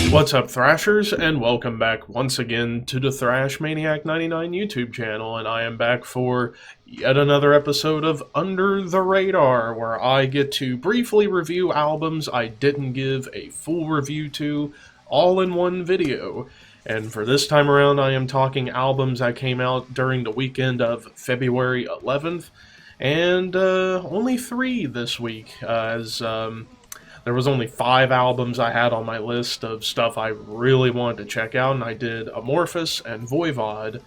What's up, Thrashers, and welcome back once again to the Thrash Maniac 99 YouTube channel, and I am back for yet another episode of Under the Radar, where I get to briefly review albums I didn't give a full review to, all in one video. And for this time around, I am talking albums that came out during the weekend of February 11th, and only 3 this week, as there was only 5 albums I had on my list of stuff I really wanted to check out, and I did Amorphous and Voivod.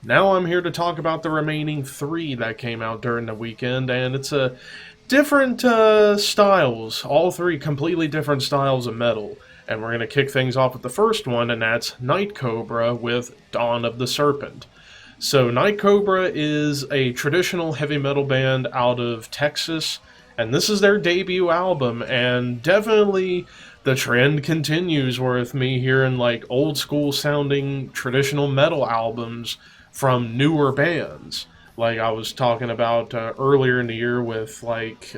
Now I'm here to talk about the remaining 3 that came out during the weekend, and it's a different styles, all 3 completely different styles of metal. And we're going to kick things off with the first one, and that's Night Cobra with Dawn of the Serpent. So Night Cobra is a traditional heavy metal band out of Texas, and this is their debut album, and definitely the trend continues with me hearing like old school sounding traditional metal albums from newer bands. Like I was talking about earlier in the year with like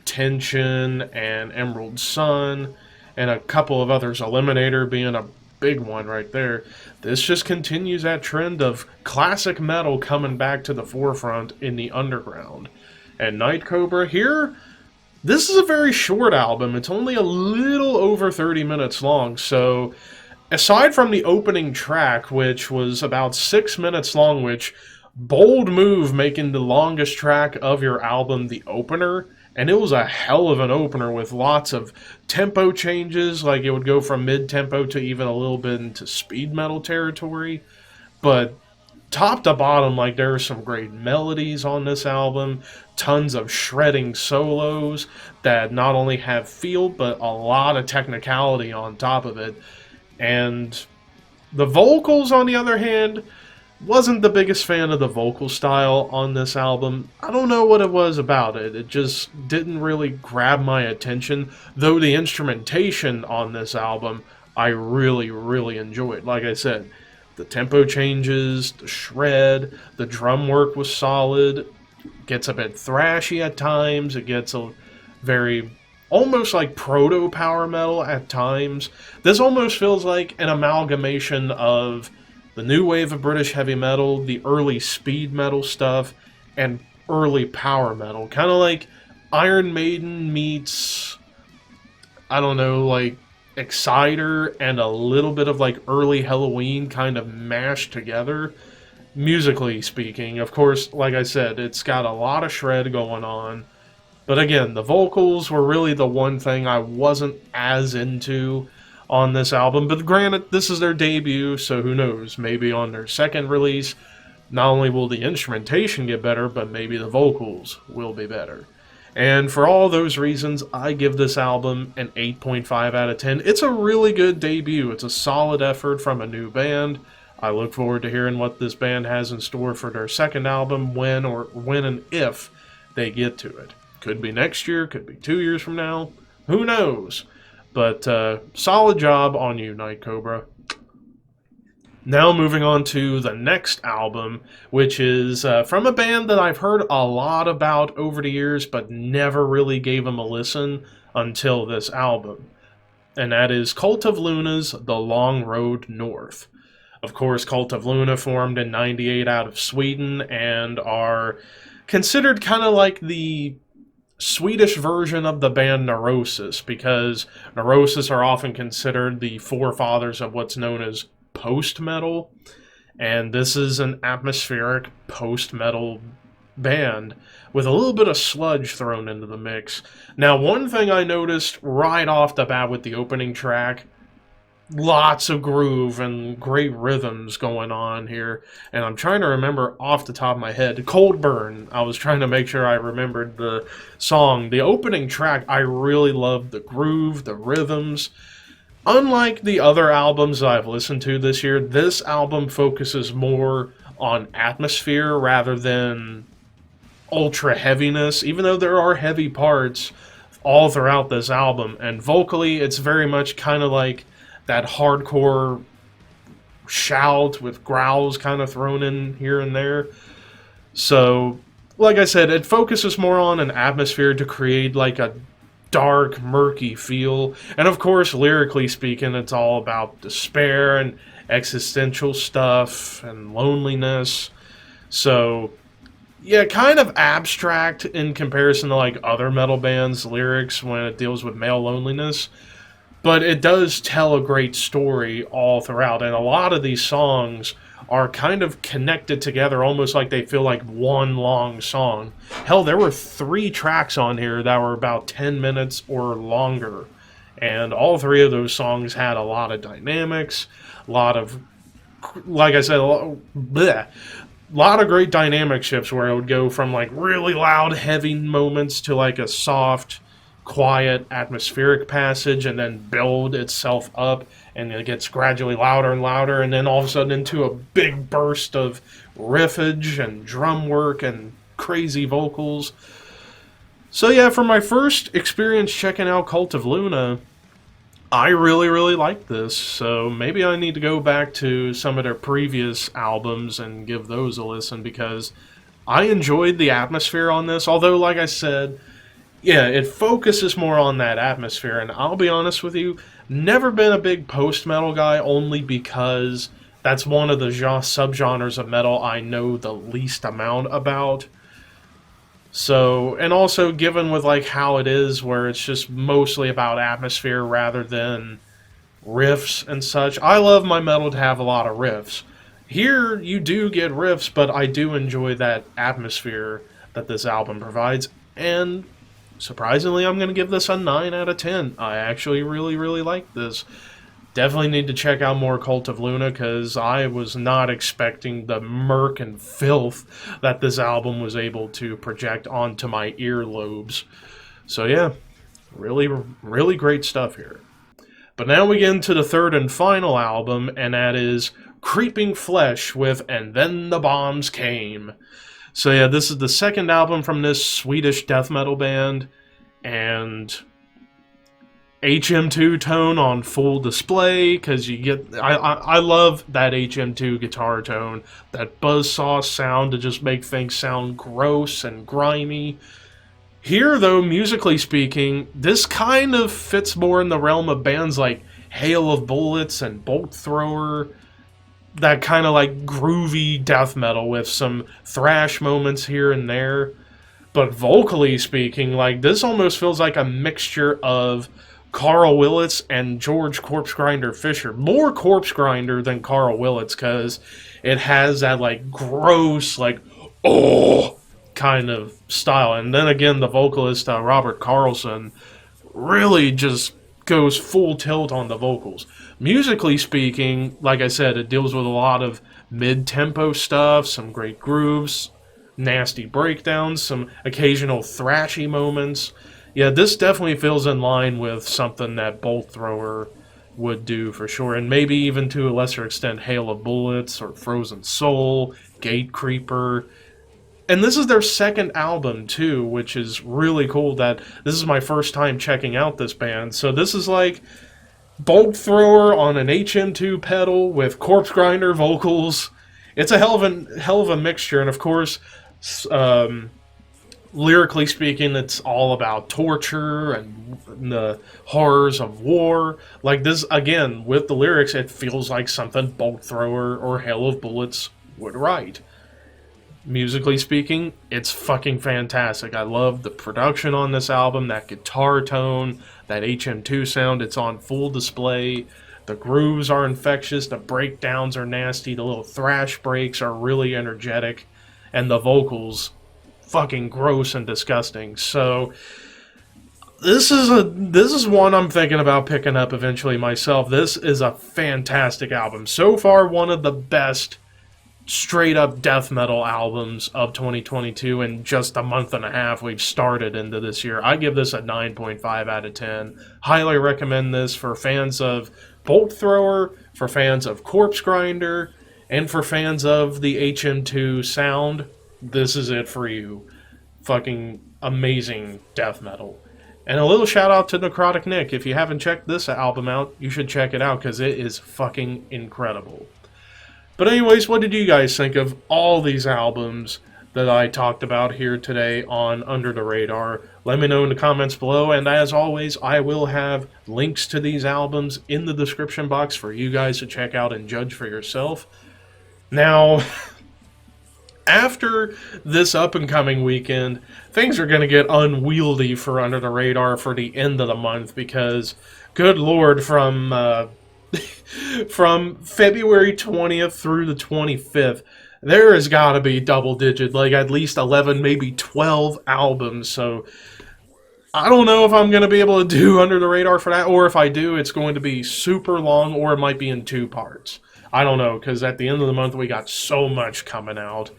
Tension and Emerald Sun and a couple of others, Eliminator being a big one right there. This just continues that trend of classic metal coming back to the forefront in the underground. And Night Cobra here, this is a very short album. It's only a little over 30 minutes long, so aside from the opening track, which was about 6 minutes long, which, bold move making the longest track of your album the opener, and it was a hell of an opener with lots of tempo changes, like it would go from mid-tempo to even a little bit into speed metal territory, but top to bottom, like there are some great melodies on this album, tons of shredding solos that not only have feel, but a lot of technicality on top of it. And the vocals, on the other hand, wasn't the biggest fan of the vocal style on this album. I don't know what it was about it. It just didn't really grab my attention, though the instrumentation on this album I really enjoyed. Like I said, the tempo changes, the shred, the drum work was solid. Gets a bit thrashy at times. It gets a very, almost like proto-power metal at times. This almost feels like an amalgamation of the new wave of British heavy metal, the early speed metal stuff, and early power metal. Kind of like Iron Maiden meets, I don't know, like Exciter and a little bit of like early Halloween kind of mashed together, musically speaking. Of course, like I said, it's got a lot of shred going on, but again, the vocals were really the one thing I wasn't as into on this album. But granted, this is their debut, so who knows, maybe on their second release not only will the instrumentation get better, but maybe the vocals will be better. And for all those reasons, I give this album an 8.5 out of 10. It's a really good debut. It's a solid effort from a new band. I look forward to hearing what this band has in store for their second album when and if they get to it. Could be next year, could be 2 years from now. Who knows? But solid job on you, Night Cobra. Now moving on to the next album, which is from a band that I've heard a lot about over the years, but never really gave them a listen until this album. And that is Cult of Luna's The Long Road North. Of course, Cult of Luna formed in '98 out of Sweden and are considered kind of like the Swedish version of the band Neurosis, because Neurosis are often considered the forefathers of what's known as post-metal, and this is an atmospheric post-metal band with a little bit of sludge thrown into the mix. Now, one thing I noticed right off the bat with the opening track, lots of groove and great rhythms going on here, and I'm trying to remember off the top of my head, Cold Burn. I was trying to make sure I remembered the song. The opening track, I really loved the groove, the rhythms. Unlike the other albums that I've listened to this year, this album focuses more on atmosphere rather than ultra heaviness, even though there are heavy parts all throughout this album. And vocally, it's very much kind of like that hardcore shout with growls kind of thrown in here and there. So, like I said, it focuses more on an atmosphere to create like a dark, murky feel. And of course, lyrically speaking, it's all about despair and existential stuff and loneliness. So, yeah, kind of abstract in comparison to like other metal bands' lyrics when it deals with male loneliness. But it does tell a great story all throughout. And a lot of these songs are kind of connected together, almost like they feel like one long song. Hell, there were 3 tracks on here that were about 10 minutes or longer. And all 3 of those songs had a lot of dynamics, a lot of, like I said, a lot of great dynamic shifts where it would go from like really loud, heavy moments to like a soft, quiet, atmospheric passage, and then build itself up, and it gets gradually louder and louder, and then all of a sudden into a big burst of riffage and drum work and crazy vocals. So yeah, for my first experience checking out Cult of Luna, I really, really liked this, so maybe I need to go back to some of their previous albums and give those a listen, because I enjoyed the atmosphere on this, although, like I said, yeah, it focuses more on that atmosphere, and I'll be honest with you, never been a big post-metal guy, only because that's one of the subgenres of metal I know the least amount about. So, and also given with like how it is, where it's just mostly about atmosphere rather than riffs and such. I love my metal to have a lot of riffs. Here, you do get riffs, but I do enjoy that atmosphere that this album provides, and surprisingly, I'm going to give this a 9 out of 10. I actually really, really like this. Definitely need to check out more Cult of Luna, because I was not expecting the murk and filth that this album was able to project onto my earlobes. So yeah, really, really great stuff here. But now we get into the third and final album, and that is Creeping Flesh with And Then the Bombs Came. So yeah, this is the second album from this Swedish death metal band, and HM2 tone on full display, because you get, I love that HM2 guitar tone, that buzzsaw sound to just make things sound gross and grimy. Here, though, musically speaking, this kind of fits more in the realm of bands like Hail of Bullets and Bolt Thrower, that kind of like groovy death metal with some thrash moments here and there. But vocally speaking, like, this almost feels like a mixture of Carl Willits and George Corpse Grinder Fisher. More Corpse Grinder than Carl Willits, because it has that like gross, like, oh, kind of style. And then again, the vocalist Robert Carlson really just goes full tilt on the vocals. Musically speaking, like I said, it deals with a lot of mid-tempo stuff, some great grooves, nasty breakdowns, some occasional thrashy moments. Yeah, this definitely feels in line with something that Bolt Thrower would do for sure, and maybe even to a lesser extent Hail of Bullets or Frozen Soul, Gate Creeper. And this is their second album too, which is really cool. That this is my first time checking out this band. So this is like Bolt Thrower on an HM2 pedal with Corpse Grinder vocals. It's a hell of a mixture, and of course, lyrically speaking, it's all about torture and the horrors of war. Like this, again, with the lyrics, it feels like something Bolt Thrower or Hail of Bullets would write. Musically speaking, it's fucking fantastic. I love the production on this album, that guitar tone, that HM2 sound. It's on full display. The grooves are infectious, the breakdowns are nasty, the little thrash breaks are really energetic, and the vocals fucking gross and disgusting. So this is one I'm thinking about picking up eventually myself. This is a fantastic album. So far, one of the best straight up death metal albums of 2022. In just a month and a half we've started into this year. I give this a 9.5 out of 10. Highly recommend this for fans of Bolt Thrower, for fans of Corpse Grinder, and for fans of the HM2 sound. This is it for you. Fucking amazing death metal. And a little shout out to Necrotic Nick. If you haven't checked this album out, you should check it out, because it is fucking incredible. But anyways, what did you guys think of all these albums that I talked about here today on Under the Radar. Let me know in the comments below, and as always, I will have links to these albums in the description box for you guys to check out and judge for yourself. Now, after this up-and-coming weekend, things are going to get unwieldy for Under the Radar for the end of the month because, good lord, from February 20th through the 25th, there has got to be double-digit, like at least 11, maybe 12 albums, so I don't know if I'm going to be able to do Under the Radar for that, or if I do, it's going to be super long, or it might be in 2 parts. I don't know, because at the end of the month, we got so much coming out.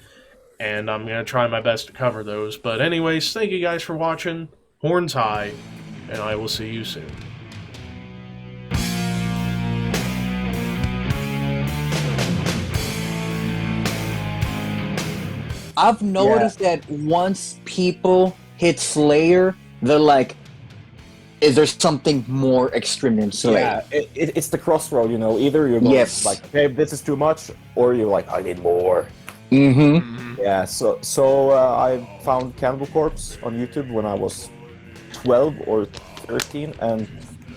And I'm going to try my best to cover those. But anyways, thank you guys for watching. Horns high, and I will see you soon. I've noticed that once people hit Slayer, they're like, is there something more extreme than Slayer? Yeah, it's the crossroad, you know. Either you're like, okay, this is too much, or you're like, I need more. Yeah, so I found Cannibal Corpse on YouTube when I was 12 or 13 and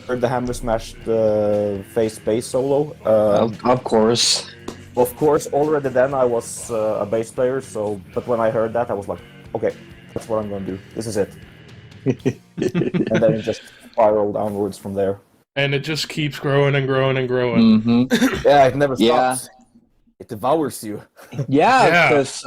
heard the Hammer Smash the Face bass solo. Of course. Of course, already then I was a bass player, but when I heard that, I was like, okay, that's what I'm gonna do. This is it. And then it just spiraled downwards from there. And it just keeps growing and growing and growing. Yeah, it never stops. It devours you. Yeah, because